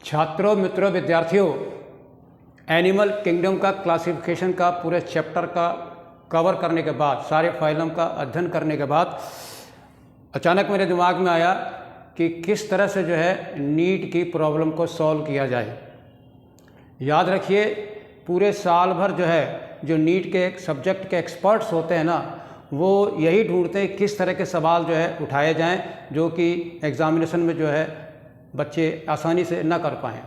छात्रों, मित्रों, विद्यार्थियों, एनिमल किंगडम का क्लासिफिकेशन का पूरे चैप्टर का कवर करने के बाद, सारे फाइलम का अध्ययन करने के बाद अचानक मेरे दिमाग में आया कि किस तरह से जो है नीट की प्रॉब्लम को सॉल्व किया जाए। याद रखिए, पूरे साल भर जो है जो नीट के सब्जेक्ट के एक्सपर्ट्स होते हैं ना, वो यही ढूंढते हैं किस तरह के सवाल जो है उठाए जाएं जो कि एग्ज़ामिनेशन में जो है बच्चे आसानी से ना कर पाएँ।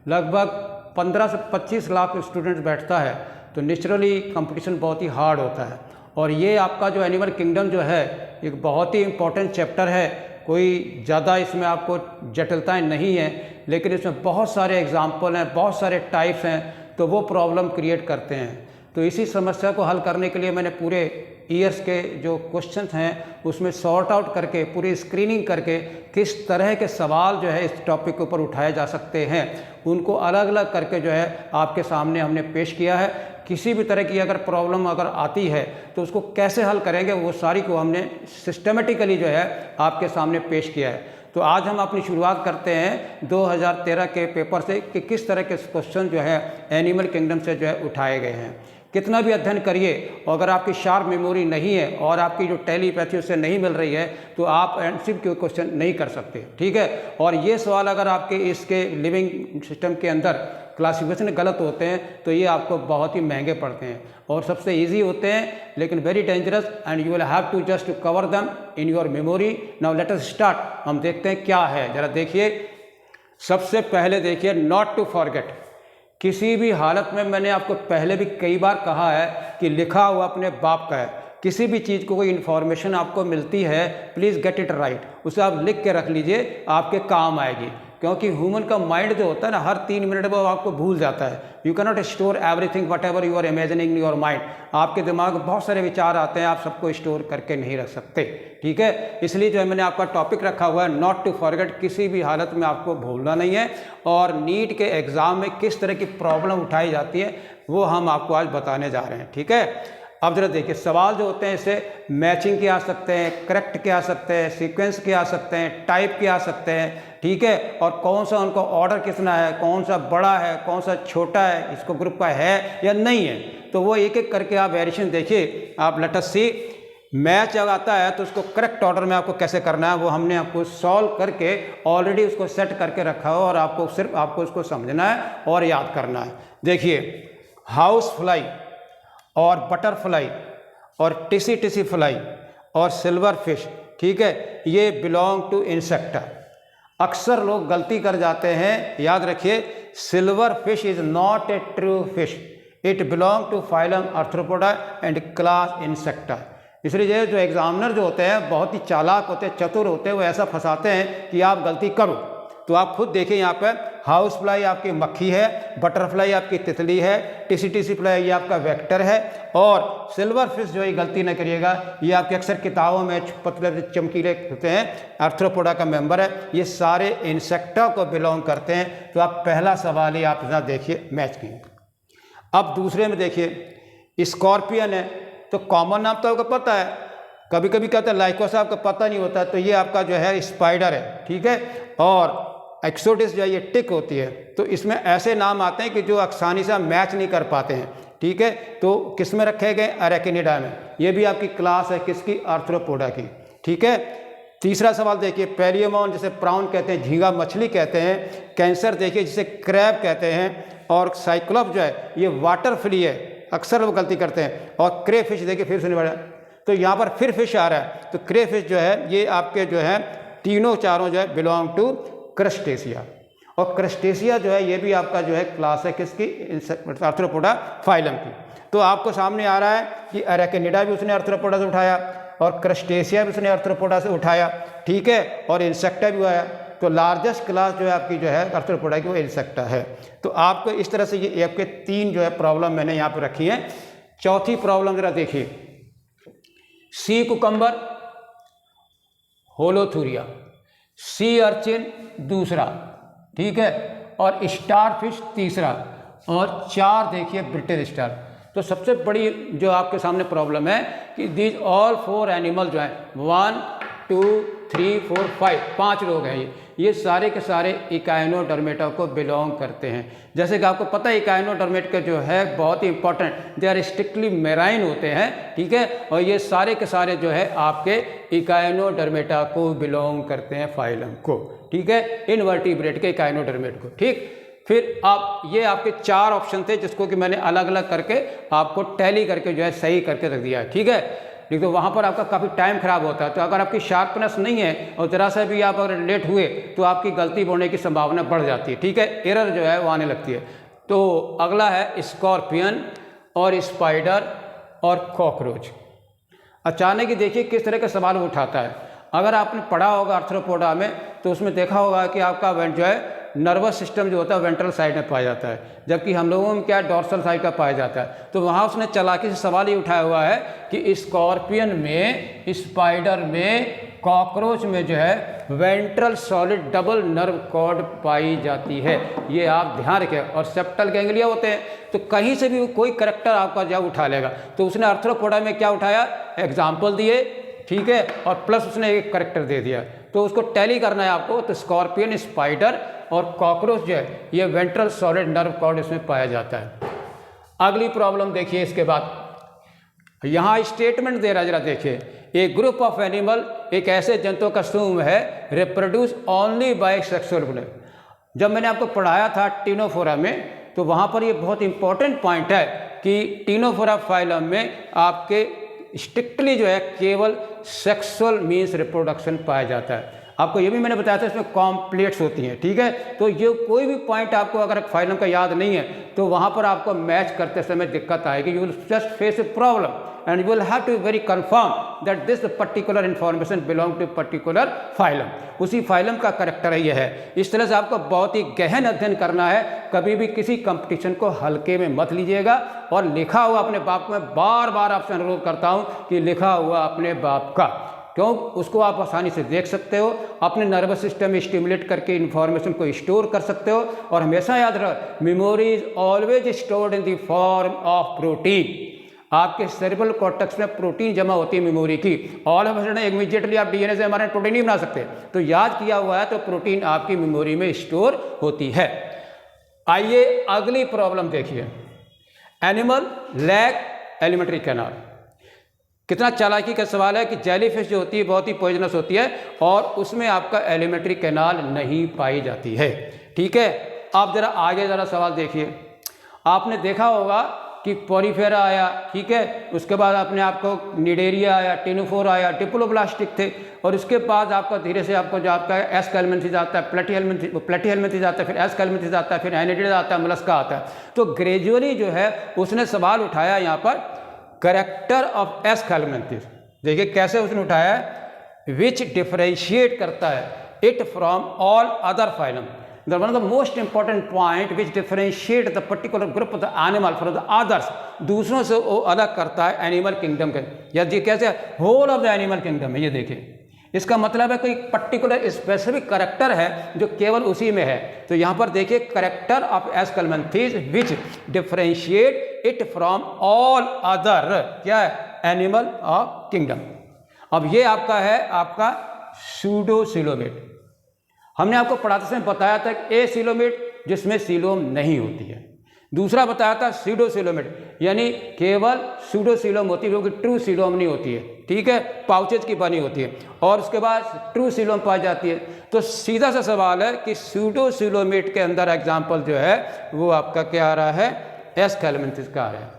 लगभग 15 से 25 लाख स्टूडेंट्स बैठता है, तो नेचुरली कंपटीशन बहुत ही हार्ड होता है। और ये आपका जो एनिमल किंगडम जो है एक बहुत ही इम्पोर्टेंट चैप्टर है। कोई ज़्यादा इसमें आपको जटिलताएं नहीं हैं, लेकिन इसमें बहुत सारे एग्जाम्पल हैं, बहुत सारे टाइप्स हैं, तो वो प्रॉब्लम क्रिएट करते हैं। तो इसी समस्या को हल करने के लिए मैंने पूरे ईयर्स के जो क्वेश्चंस हैं उसमें सॉर्ट आउट करके, पूरी स्क्रीनिंग करके किस तरह के सवाल जो है इस टॉपिक के ऊपर उठाए जा सकते हैं, उनको अलग अलग करके जो है आपके सामने हमने पेश किया है। किसी भी तरह की अगर प्रॉब्लम अगर आती है तो उसको कैसे हल करेंगे, वो सारी को हमने सिस्टमेटिकली जो है आपके सामने पेश किया है। तो आज हम अपनी शुरुआत करते हैं 2013 के पेपर से कि किस तरह के क्वेश्चन जो है एनिमल किंगडम से जो है उठाए गए हैं। कितना भी अध्ययन करिए, और अगर आपकी शार्प मेमोरी नहीं है और आपकी जो टेलीपैथी उससे नहीं मिल रही है, तो आप एमसीक्यू क्वेश्चन नहीं कर सकते, ठीक है। और ये सवाल अगर आपके इसके लिविंग सिस्टम के अंदर क्लासिफिकेशन गलत होते हैं तो ये आपको बहुत ही महंगे पड़ते हैं और सबसे इजी होते हैं, लेकिन very dangerous, and you will have to just cover them in your memory. Now let us start. हम देखते हैं क्या है, जरा देखिए। सबसे पहले देखिए, नॉट टू फॉरगेट। किसी भी हालत में, मैंने आपको पहले भी कई बार कहा है कि लिखा हुआ अपने बाप का है। किसी भी चीज़ को कोई इन्फॉर्मेशन आपको मिलती है, प्लीज़ गेट इट राइट। उसे आप लिख के रख लीजिए, आपके काम आएगी। क्योंकि ह्यूमन का माइंड जो होता है ना, हर 3 मिनट में वो आपको भूल जाता है। You can not store everything whatever you are imagining in your mind. आपके दिमाग में बहुत सारे विचार आते हैं, आप सबको स्टोर करके नहीं रख सकते, ठीक है। इसलिए जो है मैंने आपका टॉपिक रखा हुआ है नॉट टू फॉरगेट। किसी भी हालत में आपको भूलना नहीं है। और नीट के एग्ज़ाम में किस तरह की प्रॉब्लम उठाई जाती है वो हम आपको आज बताने जा रहे हैं, ठीक है। अब जरा देखिए, सवाल जो होते हैं इससे मैचिंग के आ सकते हैं, करेक्ट के आ सकते हैं, सीक्वेंस के आ सकते हैं, टाइप के आ सकते हैं, ठीक है। और कौन सा उनको ऑर्डर कितना है, कौन सा बड़ा है, कौन सा छोटा है, इसको ग्रुप का है या नहीं है, तो वो एक एक करके आप वेरिएशन देखिए। आप लेट अस सी। मैच जब आता है तो उसको करेक्ट ऑर्डर में आपको कैसे करना है वो हमने आपको सॉल्व करके ऑलरेडी उसको सेट करके रखा हो, और आपको सिर्फ आपको उसको समझना है और याद करना है। देखिए, हाउस फ्लाई और बटरफ्लाई और टिसी फ्लाई और सिल्वर फिश, ठीक है, ये बिलोंग टू इंसेक्टा। अक्सर लोग गलती कर जाते हैं, याद रखिए, silver fish is not a true fish, it belong to phylum Arthropoda and class Insecta. इसलिए जो एग्जामिनर जो होते हैं बहुत ही चालाक होते हैं, चतुर होते हैं, वो ऐसा फंसाते हैं कि आप गलती करो। तो आप खुद देखिए, यहाँ पर हाउस फ्लाई आपकी मक्खी है, बटरफ्लाई आपकी तितली है, टिसी फ्लाई ये आपका वेक्टर है, और सिल्वर फिश जो है गलती न करिएगा, ये आपके अक्सर किताबों में पतले चमकीले होते हैं, आर्थ्रोपोडा का मेंबर है। ये सारे इंसेक्टा को बिलोंग करते हैं। तो आप पहला सवाल ही आप यहाँ देखिए, मैच की। अब दूसरे में देखिए, स्कॉर्पियन है, तो कॉमन नाम तो आपको पता है, कभी कभी कहते हैं लाइकोसा, आपको पता नहीं होता, तो ये आपका जो है स्पाइडर है, ठीक है। और एक्सोडिस जो है ये टिक होती है। तो इसमें ऐसे नाम आते हैं कि जो आसानी से मैच नहीं कर पाते हैं, ठीक है। तो किस में रखे गए, अरेकिनिडा में। ये भी आपकी क्लास है किसकी, आर्थ्रोपोडा की, ठीक है। तीसरा सवाल देखिए, पेरियोमोन जिसे प्राउन कहते हैं, झींगा मछली कहते हैं, कैंसर देखिए जिसे क्रैब कहते हैं, और साइक्लोप जो है ये वाटर फ्ली है, अक्सर लोग गलती करते हैं। और क्रे फिश देखिए, फिर सुनने वाला, तो यहाँ पर फिर फिश आ रहा है, तो क्रे फिश जो है ये आपके जो है तीनों चारों जो है बिलोंग टू क्रस्टेशिया। और क्रस्टेशिया जो है ये भी आपका जो है क्लास है किसकी, आर्थ्रोपोडा फाइलम की। तो आपको सामने आ रहा है कि अरेकिनिडा भी उसने आर्थ्रोपोडा से उठाया, और क्रस्टेशिया भी उसने आर्थ्रोपोडा से उठाया, ठीक है, और इंसेक्टा भी आया। तो लार्जेस्ट क्लास जो है आपकी जो है आर्थ्रोपोडा की वो इंसेक्टा है। तो आपको इस तरह से ये आपके 3 जो है प्रॉब्लम मैंने यहाँ पर रखी है। चौथी प्रॉब्लम जरा देखिए, सी कुकम्बर, होलोथूरिया, सी अर्चिन दूसरा, ठीक है, और स्टार फिश तीसरा, और 4 देखिए ब्रिटिश स्टार। तो सबसे बड़ी जो आपके सामने प्रॉब्लम है कि दीज ऑल 4 एनिमल जो हैं 1, 2, 3, 4, 5 5 लोग हैं ये सारे के सारे इकाइनोडर्मेटा को बिलोंग करते हैं। जैसे कि आपको पता है इकाइनोडर्मेट के जो है बहुत ही important, they are strictly marine होते हैं, ठीक है, और ये सारे के सारे जो है आपके इकाइनोडर्मेटा को बिलोंग करते हैं, फाइलम को, ठीक है, इनवर्टिब्रेट के इकाइनोडर्मेट को, ठीक। फिर आप ये आपके 4 ऑप्शन थे जिसको कि मैंने अलग अलग करके आपको टैली करके जो है सही करके रख दिया है, ठीक है। नहीं तो वहाँ पर आपका काफ़ी टाइम खराब होता है। तो अगर आपकी शार्पनेस नहीं है और ज़रा सा भी आप अगर लेट हुए तो आपकी गलती होने की संभावना बढ़ जाती है, ठीक है, एरर जो है वो आने लगती है। तो अगला है स्कॉर्पियन और स्पाइडर और कॉकरोच। अचानक ही देखिए किस तरह का सवाल उठाता है। अगर आपने पढ़ा होगा आर्थ्रोपोडा में तो उसमें देखा होगा कि आपका जो है नर्वस सिस्टम जो होता है वेंट्रल साइड में पाया जाता है, जबकि हम लोगों में क्या डॉर्सल साइड का पाया जाता है। तो वहाँ उसने चालाकी से सवाल ये उठाया हुआ है कि स्कॉर्पियन में, स्पाइडर में, कॉकरोच में जो है ventral solid double nerve cord पाई जाती है। ये आप ध्यान रखें। और सेप्टल गैंग्लिया होते हैं, तो कहीं से भी कोई करेक्टर आपका जब उठा लेगा। तो उसने आर्थ्रोपोडा में क्या उठाया, एग्जाम्पल दिए, ठीक है, और प्लस उसने एक करेक्टर दे दिया। तो उसको टैली करना है आपको। तो स्कॉर्पियन, स्पाइडर और कॉकरोच जो है ये वेंट्रल सॉलिड नर्व कॉर्ड इसमें पाया जाता है। अगली प्रॉब्लम देखिए, इसके बाद यहाँ स्टेटमेंट दे रहा है, जरा देखिए। ए ग्रुप ऑफ एनिमल, एक ऐसे जंतुओं का समूह है, reproduce only by sexual reproduction. जब मैंने आपको पढ़ाया था टीनोफोरा में तो वहाँ पर ये बहुत इंपॉर्टेंट पॉइंट है कि टीनोफोरा फाइलम में आपके स्ट्रिक्टली जो है केवल सेक्सुअल मीन्स रिप्रोडक्शन पाया जाता है। आपको ये भी मैंने बताया था इसमें कॉम्प्लेट्स होती हैं, ठीक है। तो ये कोई भी पॉइंट आपको अगर फाइलम का याद नहीं है तो वहाँ पर आपको मैच करते समय दिक्कत आएगी। You will just face a problem and you will have to very confirm that this particular information belong to particular phylum. उसी फाइलम का करेक्टर ये है। इस तरह से आपको बहुत ही गहन अध्ययन करना है। कभी भी किसी कंपटीशन को हल्के में मत लीजिएगा। और लिखा हुआ अपने बाप में बार बार आपसे अनुरोध करता हूँ कि लिखा हुआ अपने बाप का, क्यों, उसको आप आसानी से देख सकते हो, अपने नर्वस सिस्टम में स्टिमुलेट करके इन्फॉर्मेशन को स्टोर कर सकते हो। और हमेशा याद रखो, memory is always stored in the form of protein. आपके सेरेब्रल कॉर्टेक्स में प्रोटीन जमा होती है मेमोरी की। All of a sudden immediately आप डीएनए से हमारे प्रोटीन नहीं बना सकते, तो याद किया हुआ है तो प्रोटीन आपकी मेमोरी में स्टोर होती है। आइए अगली प्रॉब्लम देखिए। Animal lack alimentary canal. कितना चालाकी का सवाल है कि जेलीफिश जो होती है बहुत ही पॉइजनस होती है और उसमें आपका एलिमेंट्री कैनाल नहीं पाई जाती है, ठीक है। आप जरा आगे जरा सवाल देखिए। आपने देखा होगा कि पॉरीफेरा आया, ठीक है, उसके बाद अपने आपको निडेरिया आया, टिनोफोर आया, डिप्लोब्लास्टिक थे, और उसके बाद आपका धीरे से आपको जो आपका एस कैलमेंथिस आता है, प्लेटीहेलमिन्थिस आता है, फिर एस कैलमेंथिस आता है, फिर एनिडिडा आता है, मोलस्का आता है। तो ग्रेजुअली जो है उसने सवाल उठाया यहाँ पर करेक्टर ऑफ एस कैलमेंथिस। देखिए कैसे उसने उठाया है, विच डिफरेंशिएट करता है it from all other phylum. One of the most important point which differentiate the particular group of the animal from the others. दूसरों से वो अलग करता है एनिमल किंगडम के। या जी कैसे, whole of the animal kingdom है। ये देखिए, इसका मतलब है कोई पर्टिकुलर स्पेसिफिक करेक्टर है जो केवल उसी में है। तो यहाँ पर देखिए, character of aschelminthes which differentiate it from all other, क्या है, एनिमल ऑफ किंगडम। अब ये आपका है आपका सूडोसिलोमेट। हमने आपको पढ़ाते समय बताया था कि ए सिलोमेट जिसमें सिलोम नहीं होती है, दूसरा बताया था सीडोसिलोमेट यानी केवल सूडोसिलोम होती है, जो कि ट्रू सिलोम नहीं होती है, ठीक है, पाउचेज की बनी होती है, और उसके बाद ट्रू सिलोम पाई जाती है। तो सीधा सा सवाल है कि सूडोसिलोमेट के अंदर एग्जाम्पल जो है वो आपका क्या आ रहा है, एस कैलमेंथिस का आ रहा है।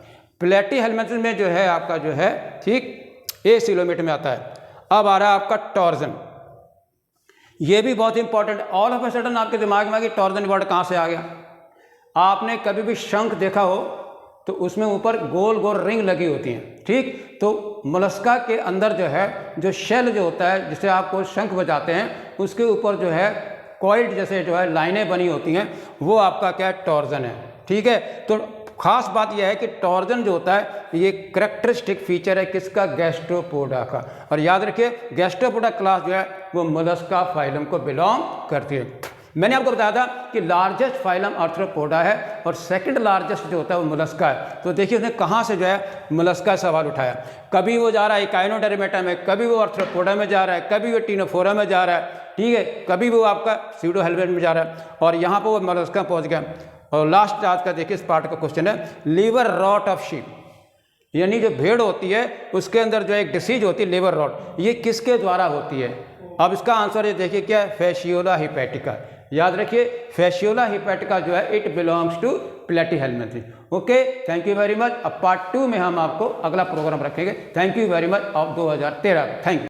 प्लेटीहेलमिन्थिस में जो है आपका जो है, ठीक, ए सिलोमेट में आता है। अब आ रहा है आपका टॉर्जन। ये भी बहुत important. All of a sudden आपके दिमाग में आ गया टॉर्जन वर्ड कहाँ से आ गया। आपने कभी भी शंख देखा हो तो उसमें ऊपर गोल गोल रिंग लगी होती हैं, ठीक। तो मोलस्का के अंदर जो है, जो शेल जो होता है जिसे आपको शंख बजाते हैं, उसके ऊपर जो है कॉइल्ड जैसे जो है लाइनें बनी होती हैं, वो आपका क्या है, टॉर्जन है, ठीक है। तो खास बात यह है कि टॉर्जन जो होता है ये करेक्टरिस्टिक फीचर है किसका, गैस्ट्रोपोडा का। और याद रखिए गैस्ट्रोपोडा क्लास जो है वो मोलस्का फाइलम को बिलोंग करती है। मैंने आपको बताया था कि लार्जेस्ट फाइलम आर्थ्रोपोडा है और सेकंड लार्जेस्ट जो होता है वो मोलस्का है। तो देखिए उसने कहाँ से जो है मोलस्का सवाल उठाया। कभी वो जा रहा है इकाइनोडेर्मेटा में, कभी वो आर्थ्रोपोडा में जा रहा है, कभी वो टीनोफोरा में जा रहा है, ठीक है, कभी वो आपका स्यूडोहेल्मेट में जा रहा है, और यहाँ पर वो मोलस्का पहुँच गया। और लास्ट आज का देखिए इस पार्ट का क्वेश्चन है, लीवर रॉट ऑफ शीप, यानी जो भेड़ होती है उसके अंदर जो एक डिसीज होती है लीवर रॉट, ये किसके द्वारा होती है? अब इसका आंसर ये देखिए क्या है, फैसियोला हिपैटिका। याद रखिए फैसियोला हिपैटिका जो है it belongs to platyhelminthes. Okay, thank you very much. अब पार्ट 2 में हम आपको अगला प्रोग्राम रखेंगे। Thank you very much of 2013। Thank you.